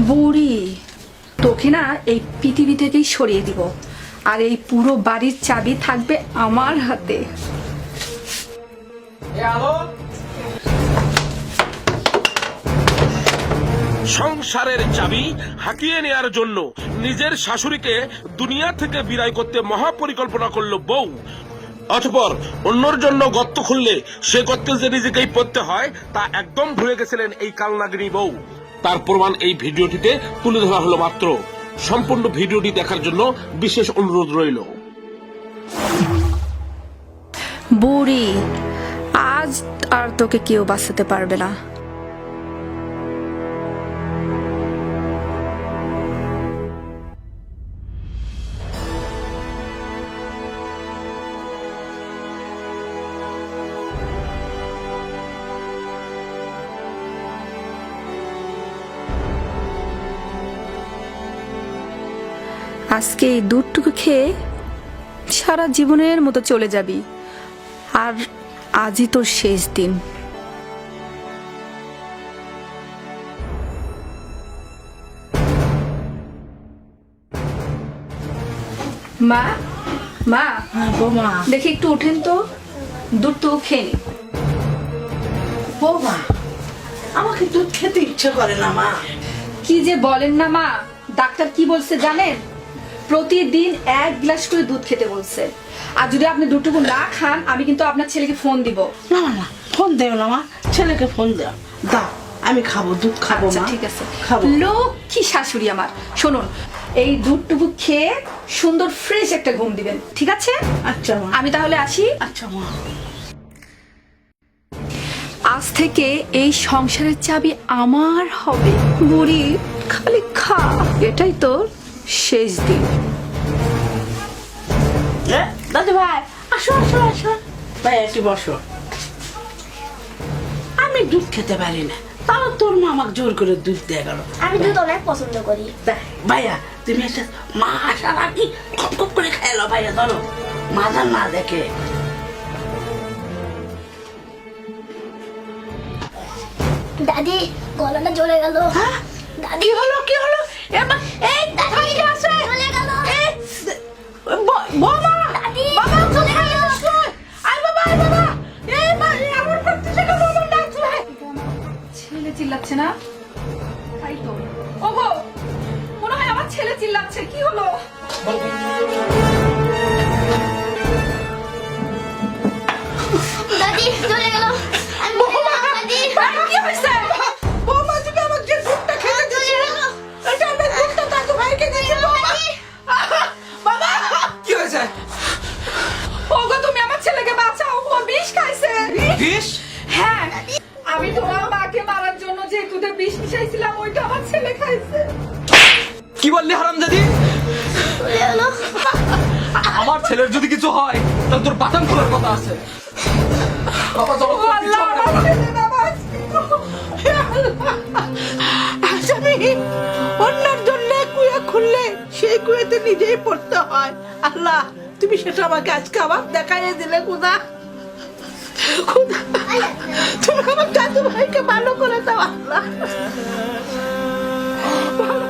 বুড়ি, তোকে না এই পৃথিবী থেকেই সরিয়ে দিব, আর এই পুরো বাড়ির চাবি থাকবে আমার হাতে। সংসারের চাবি হাকিয়ে নেয়ার জন্য নিজের শাশুড়িকে দুনিয়া থেকে বিদায় করতে মহাপরিকল্পনা করলো বউ। অতঃপর অন্যর জন্য গর্ত খুললে সে গর্তে যে নিজেকেই পড়তে হয় তা একদম ভুলে গেছিলেন এই কালনাগিনী বউ। তার প্রমাণ এই ভিডিওটিতে তুলে ধরা হলো মাত্র। সম্পূর্ণ ভিডিওটি দেখার জন্য বিশেষ অনুরোধ রইল। বুড়ি, আজ আর তোকে কেউ বাঁচাতে পারবে না। আজকে এই দুধটুকু খেয়ে সারা জীবনের মতো চলে যাবি, আর আজই তোর শেষ দিন। মা, মা, বৌমা, দেখি একটু ওঠেন তো, দুধটুকু খেয়ে নি। বৌমা, আমাকে দুধ খেতে ইচ্ছে করে না মা। কি যে বলেন না মা, ডাক্তার কি বলছে জানেন? প্রতিদিন 1 গ্লাস করে দুধ খেতে বলছে। আর যদি আপনি দুধটুকু না খান, আমি কিন্তু আপনার ছেলেকে ফোন দিব। না না, ফোন দেও না মা, ছেলেকে ফোন দাও। দাও, আমি খাবো, দুধ খাবো আচ্ছা, মা। ঠিক আছে, খাবো। লক্ষ্মী শাশুড়ি আমার। শুনুন, এই দুধটুকু খেয়ে সুন্দর ফ্রেশ একটা ঘুম দিবেন, ঠিক আছে? আচ্ছা মা। আমি তাহলে আসি। আচ্ছা মা। আজ থেকে এই সংসারের চাবি আমার হবে। বুড়ি, খালি খা, এটাই তোর শেষ দিন। দাদু ভাই, আসো আসো আসো। ভাই একটু বসো। আমি দুধ খেতে পারি না, তাও তোর মা আমাকে জোর করে দুধ দিয়ে গেল। আমি দুধ অনেক পছন্দ করি। ভাইয়া, তুমি একটা মা আসার আগে খপ খপ করে খাইলো। ভাইয়া ধরো, মা যেন না দেখে। দাদি, গলাটা জ্বলে গেল। হ্যাঁ? দাদি, কি হলো কি হলো? এবার এই দাদি, কি আছে? জ্বলে গেল। বাবা, দাদি, বাবা জ্বলে গেল। আই বাবা, আই বাবা, এই মা আমার করতেছে কেন? বাবা ডাকছে। ছেলে চিল্লাচ্ছে না? তাই তো। ওগো, মনে হয় আমার ছেলে চিল্লাচ্ছে। কি হলো? দাদি, জ্বলে গেল। আমি মরে গেলাম, দাদি। কি হয়েছে? বৌমা, তুমি আমাকে যে দুধটা খেতে দিয়েছিলে, এটা আমি দুধটা দাদু ভাইকে দিয়েছি। বাবা, বাবা, কি হয়েছে? ওগো, তুমি আমার ছেলেকে বাঁচাও, ও বিষ খাইছে। বিষ? হ্যাঁ, আমি তোমার মাকে মারার জন্য যে দুধে বিষ মিশাইছিলাম, ওইটা আমার ছেলে খাইছে। কি বললি হারামজাদি? জ্বলে গেল। আমার ছেলের যদি কিছু হয় তাহলে তোর বাটাম খোলার কথা আছে। বাবা, চলো, ও তোর কিছু আল্লাহ, হবে না। আমার ছেলে না বাঁচবে। আসামি অন্যের জন্য কুয়া খুললে সেই কুয়াতে নিজেই পড়তে হয়। আল্লাহ, তুমি সেটা আমাকে আজকে আবার দেখাইয়ে দিলে। খুদা, খুদা, তুমি আমার দাদু ভাইকে ভালো করে দাও। আল্লাহ, ভালো